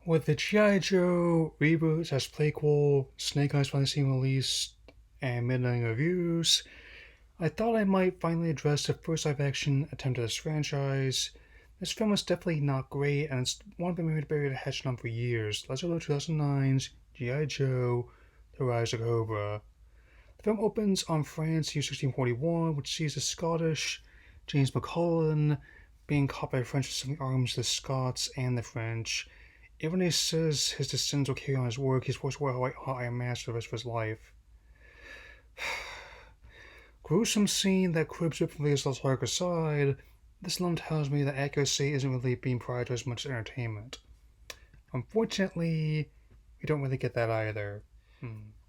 With the G.I. Joe reboots as prequel, Snake Eyes finally seeing released, and midnight reviews, I thought I might finally address the first live action attempt at this franchise. This film was definitely not great, and it's one I've been buried a hatchet on for years. Let's go to 2009's G.I. Joe The Rise of Cobra. The film opens on France year 1641, which sees the Scottish James McCullen being caught by French selling arms to the Scots and the French. Even when he says his descendants will carry on his work, he's forced to wear a white hot iron mask for the rest of his life. Gruesome scene that cribs ripped from Vizslá's darker side, this alone tells me that accuracy isn't really being prioritized as much as entertainment. Unfortunately, we don't really get that either.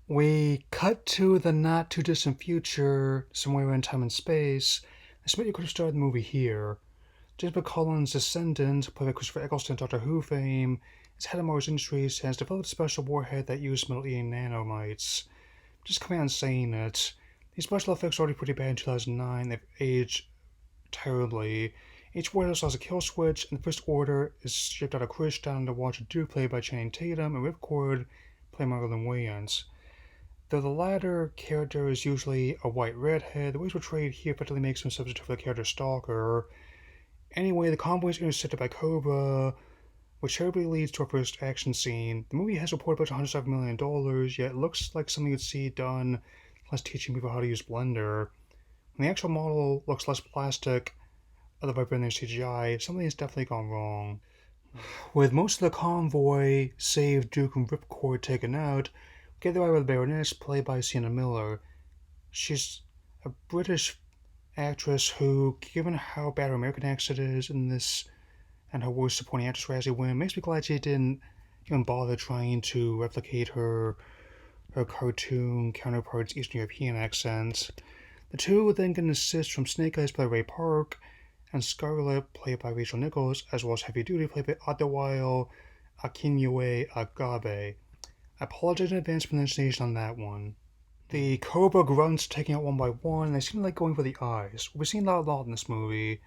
We cut to the not too distant future, somewhere in time and space. I suppose you could have started the movie here. James McCullen's descendant, played by Christopher Eccleston, Doctor Who fame, is head of Mars Industries, has developed a special warhead that uses metal-eating nanomites. Just coming out and saying it. These special effects were already pretty bad in 2009. They've aged terribly. Each warhead also has a kill switch, and the First Order is shipped out of Kurdistan to watch Duke played by Channing Tatum and Ripcord played by Marlon Wayans. Though the latter character is usually a white redhead, the way he's portrayed here effectively makes him substitute for the character Stalker. Anyway, the convoy is intercepted by Cobra, which terribly leads to our first action scene. The movie has reported about $107 million, yet it looks like something you'd see done less teaching people how to use Blender. When the actual model looks less plastic, other than their CGI, something has definitely gone wrong. With most of the convoy, save Duke and Ripcord, taken out, we get the ride with the Baroness, played by Sienna Miller. She's a British actress who, given how bad her American accent is in this and her worst supporting actress Razzie win, makes me glad she didn't even bother trying to replicate her cartoon counterpart's Eastern European accents. The two then get an assist from Snake Eyes played by Ray Park and Scarlet played by Rachel Nichols, as well as Heavy Duty played by Adewale Akinwumi Agabe. I apologize in advance for pronunciation on that one. The Cobra grunts taking out one by one, and they seem like going for the eyes. We've seen that a lot in this movie.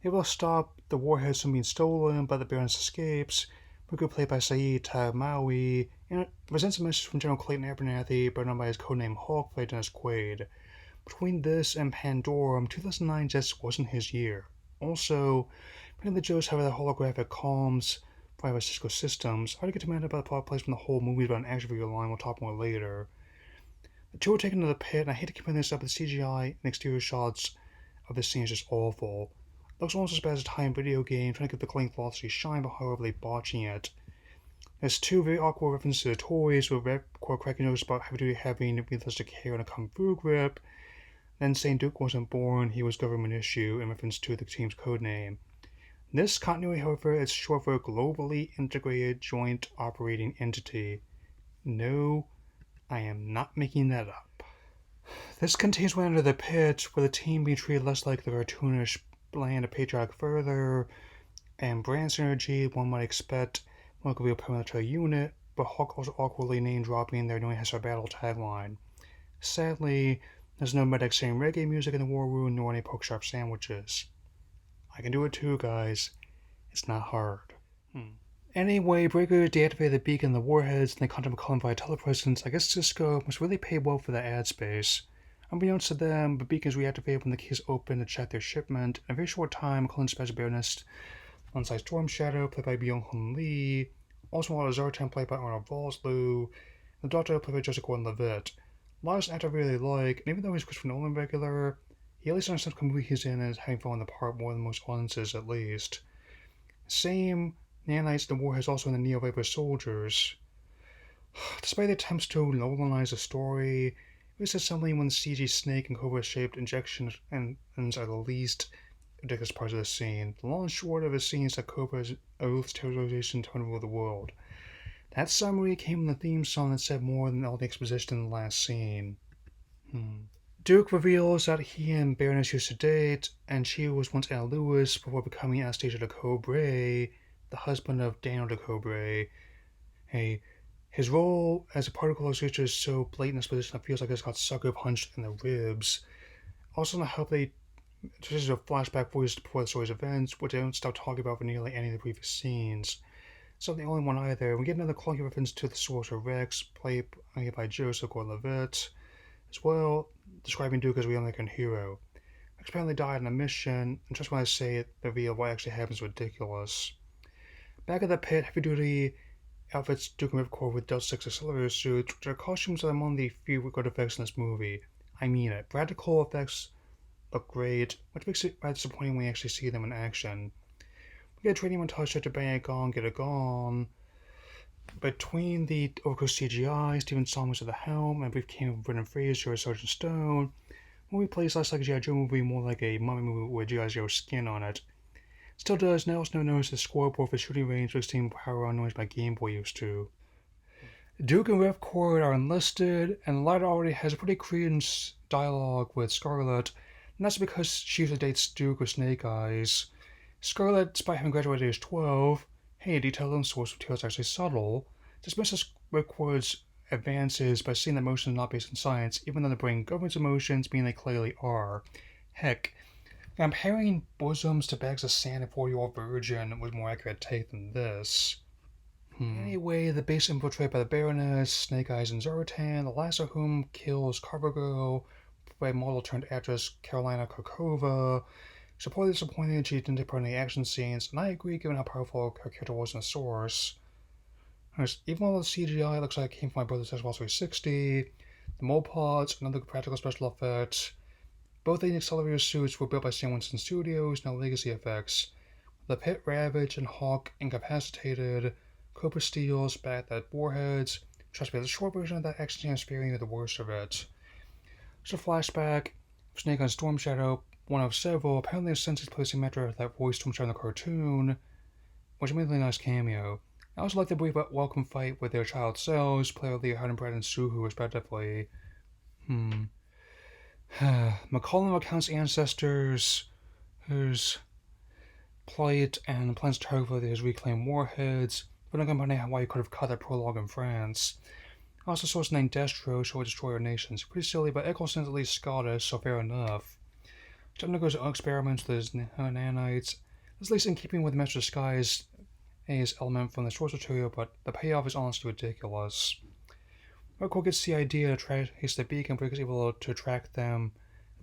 They will stop the warheads from being stolen, but the Baroness escapes. Muku, played by Saeed Taghmaoui, and presents a message from General Clayton Abernathy, better known by his codename Hawk, played Dennis Quaid. Between this and Pandorum, 2009 just wasn't his year. Also, many of the jokes have the holographic comms provided by Cisco Systems. Hard to get mad about the plot plays from the whole movie about an action figure line, we'll talk more later. The two are taken to the pit, and I hate to compare this up with the CGI and exterior shots of this scene is just awful. It looks almost as bad as a time video game, trying to give the clean velocity shine, but horribly botching it. There's two very awkward references to the toys, with Ripcord cracking jokes about Heavy Duty having realistic hair and a kung fu grip, then saying Duke wasn't born, he was government issue, in reference to the team's codename. This continuity, however, is short for a globally integrated joint operating entity. No, I am not making that up. This contains one under the pit, with the team being treated less like the cartoonish, bland, patriotic further, and brand synergy one might expect one could be a paramilitary unit, but Hawk also awkwardly name-dropping their knowing has our battle tagline. Sadly, there's no medic saying reggae music in the war room, nor any pork sharp sandwiches. I can do it too, guys. It's not hard. Anyway, Breaker deactivated the beacon and the warheads, and they contact McCullen via telepresence. I guess Cisco must really pay well for that ad space. Unbeknownst to them, the beacon is reactivated when the keys open to check their shipment. In a very short time, McCullen dispatches Baroness alongside Storm Shadow, played by Byung-Hun Lee, also while Zartan, played by Arnold Vosloo, and the Doctor, played by Joseph Gordon-Levitt. Lars an actor I really like, and even though he's Christopher Nolan regular, he at least understands the movie he's in and is having fun with the part more than most audiences, at least. Same nanites in the warheads also in the Neo Vapor Soldiers. Despite the attempts to Nolanize the story, it was assembling when the CG snake and Cobra-shaped injection ends are the least ridiculous parts of the scene. The long and short of the scene is that Cobra's oaths terrorization to rule the world. That summary came in the theme song that said more than all the exposition in the last scene. Duke reveals that he and Baroness used to date, and she was once Anna Lewis before becoming Anastasia de Cobre, the husband of Daniel de Cobre. His role as a particle illustrator is so blatant in this position that it feels like it's got sucker punched in the ribs. Also, not help they This is a flashback voice before the story's events, which they don't stop talking about for nearly any of the previous scenes. It's not the only one either. We get another clunky reference to the Sorcerer Rex, played by Joseph Gordon-Levitt, as well, describing Duke as a real American hero. Rex apparently died on a mission, and just when I say it, the reveal of what actually happens is ridiculous. Back at the pit, heavy-duty outfits Duke and Ripcord with Delta 6 accelerator suits, which are costumes that are among the few good effects in this movie. I mean it. Practical effects look great, which makes it rather disappointing when we actually see them in action. We get a training montage to bang it gone, get it gone. Between the overcooked CGI, Stephen Sommers at the helm, and a brief cameo from Brendan Fraser as Sergeant Stone, the movie plays less like a G.I. Joe movie, more like a mummy movie with G.I. Joe skin on it. Still does, and I also notice the scoreboard for shooting range with same power on noise my Game Boy used to. Duke and Ripcord are enlisted, and the latter already has a pretty credence dialogue with Scarlet, and that's because she usually dates Duke with Snake Eyes. Scarlet, despite having graduated at age 12, hey, detail and source material is actually subtle, dismisses Ripcord's advances by saying that emotions are not based in science, even though the brain governs emotions, meaning they clearly are. Heck, comparing bosoms to bags of sand and 40-year-old virgin was more accurate take than this. Anyway, the base infiltrated by the Baroness, Snake Eyes, and Zartan, the last of whom kills Carver Girl, by model turned actress Carolina Kokova. Supposedly disappointed she didn't take part in the action scenes, and I agree given how powerful her character was in the source. Even though the CGI looks like it came from my brother's Xbox 360, the mole pods, another practical special effect, both the accelerator suits were built by Sam Winston Studios, now Legacy Effects. The pit ravaged and Hawk incapacitated, Cobra steals back at warheads. Trust me, the short version of that action scene is fearing the worst of it. There's a flashback. Snake on Storm Shadow, one of several. Apparently, a sense is placing Metro that voice Storm Shadow in the cartoon, which is a really nice cameo. I also like the brief welcome fight with their child selves, played by Leah Hardenbrad and Suhu, respectively. McCollum recounts ancestors whose plight and plans to target his reclaimed warheads, but I'm going to why he could have cut that prologue in France. Also, source named Destro shall destroy our nations. Pretty silly, but Eccleston's at least Scottish, so fair enough. He undergoes experiments with his nanites. This is at least in keeping with Master Sky's element from the source material, but the payoff is honestly ridiculous. Ripcord gets the idea to trace the beacon, but is able to track them,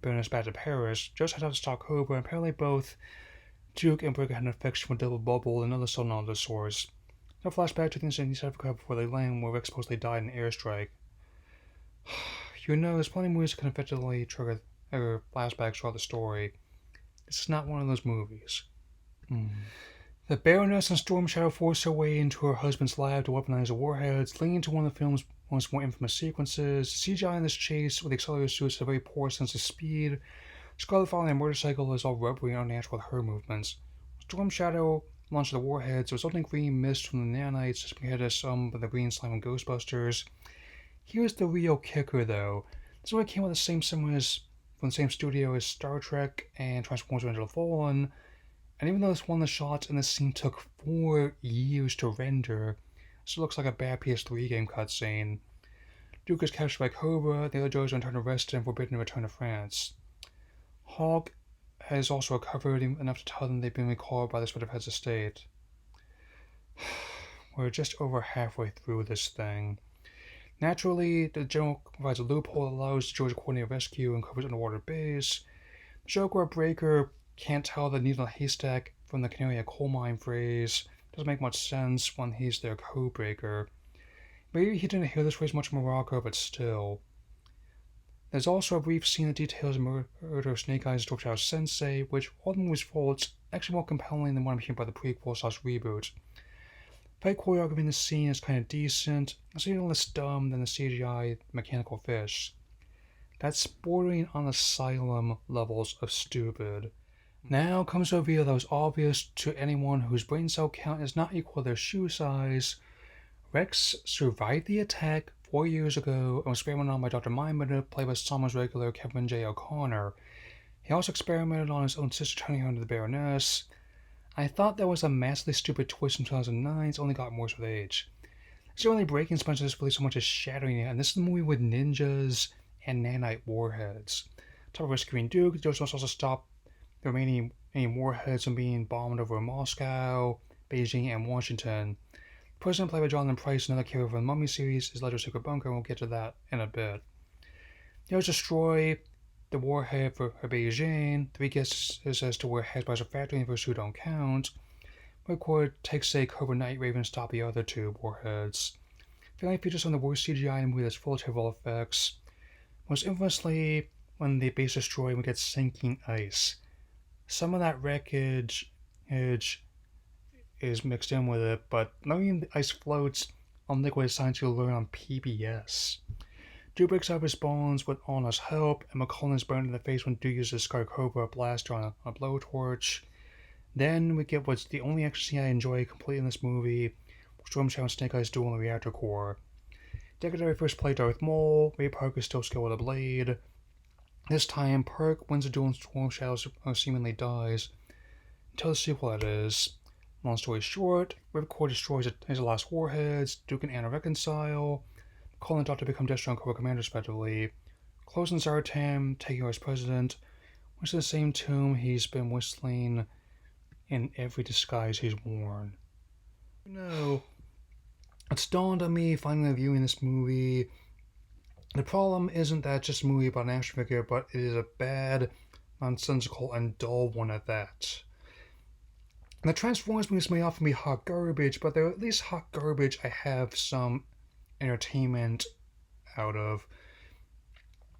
bringing us back to Paris. Just head out to stop Cobra, and apparently both Duke and Brigga had an affection with Double Bubble and another soul knowledge source. No flashback to things in East Africa before they land, where Rex supposedly died in an airstrike. There's plenty of movies that can effectively trigger flashbacks throughout the story. This is not one of those movies. The Baroness and Storm Shadow force their way into her husband's lab to weaponize the warheads, leading to one of the film's most more infamous sequences. The CGI in this chase with the accelerator suits has a very poor sense of speed. Scarlet following a motorcycle is all rubbery and unnatural with her movements. Storm Shadow launched the warheads, resulting green mist from the nanites as compared to some of the green slime from Ghostbusters. Here's the real kicker, though. This one came with the same cinemas from the same studio as Star Trek and Transformers: Revenge of the Fallen, and even though this one of the shots in this scene took 4 years to render, it still looks like a bad PS3 game cutscene. Duke is captured by Cobra, the other Joes are in turn arrested and forbidden to return to France. Hawk has also recovered enough to tell them they've been recalled by the Spirit of Head's estate. We're just over halfway through this thing. Naturally, the General provides a loophole that allows George to coordinate a rescue and Cobra's underwater base. The joke where Breaker can't tell the needle in a haystack from the canary in a coal mine phrase doesn't make much sense when he's their code-breaker. Maybe he didn't hear this phrase much in Morocco, but still. There's also a brief scene that details the murder of Snake Eyes' Storm Shadow Sensei, which, all the movie's faults, actually more compelling than what I'm hearing by the prequel/reboot. Fight choreography in the scene is kind of decent, it's even less dumb than the CGI mechanical fish. That's bordering on Asylum levels of stupid. Now comes a reveal that was obvious to anyone whose brain cell count is not equal to their shoe size. Rex survived the attack 4 years ago and was experimented on by Dr. Mindbender, played by Sommer's regular Kevin J. O'Connor. He also experimented on his own sister turning her into the Baroness. I thought that was a massively stupid twist in 2009, it's only gotten worse with age. It's the only breaking punch this really so much as shattering it, and this is the movie with ninjas and nanite warheads. On top of rescuing Duke, Joe must also stop the remaining warheads are being bombed over Moscow, Beijing, and Washington. The president, played by Jonathan Pryce, another character from the Mummy series, is led to a secret bunker, and we'll get to that in a bit. He does destroy the warhead for Beijing. The guess is as to where Hasbro's a factory and who don't count. Record takes a Cobra Knight Raven to stop the other two warheads. Finally features some of the worst CGI in the movie that's full of terrible effects. Most infamously, when the base is destroyed, we get sinking ice. Some of that wreckage is mixed in with it, but knowing the ice floats on liquid is science you'll learn on PBS. Drew breaks out his bones with Anna's help, and McCullen is burned in the face when Drew uses Scar Cobra blaster on a blowtorch. Then we get what's the only action scene I enjoy completely in this movie, Storm Shadow and Snake Eyes duel in the reactor core. Deckard first played Darth Maul, Ray Park is still skilled with a blade. This time, Park wins a duel and Storm Shadow seemingly dies. Until the sequel, that is. Long story short, Ripcord destroys his last warheads, Duke and Anna reconcile, McCullen and Doctor become Destro and Cobra Commander respectively, closing Zartan, taking over as president, which is the same tune he's been whistling in every disguise he's worn. It's dawned on me finally viewing this movie. The problem isn't that it's just a movie about an action figure, but it is a bad, nonsensical, and dull one at that. And the Transformers movies may often be hot garbage, but they're at least hot garbage I have some entertainment out of.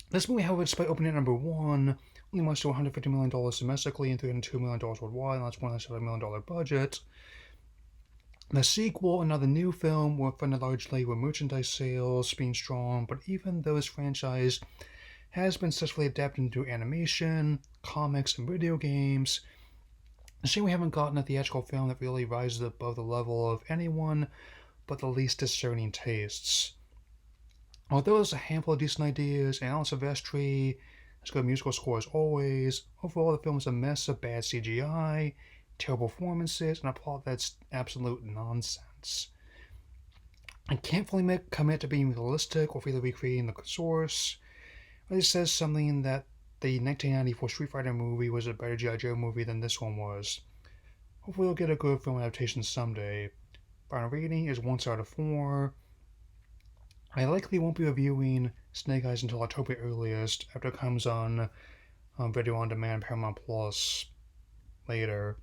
This movie, however, despite opening at number 1, only amounts to $150 million domestically and $302 million worldwide, and that's $107 million budget. The sequel, another new film, were funded largely with merchandise sales being strong, but even though this franchise has been successfully adapted into animation, comics, and video games, it's a shame we haven't gotten a theatrical film that really rises above the level of anyone but the least discerning tastes. Although there's a handful of decent ideas, and Alan Silvestri has got a musical score as always, overall the film is a mess of bad CGI, terrible performances, and a plot that's absolute nonsense. I can't fully commit to being realistic or really recreating the source. It says something that the 1994 Street Fighter movie was a better G.I. Joe movie than this one was. Hopefully we'll get a good film adaptation someday. Final rating is 1 star out of 4. I likely won't be reviewing Snake Eyes until October earliest, after it comes on Video On Demand Paramount Plus later.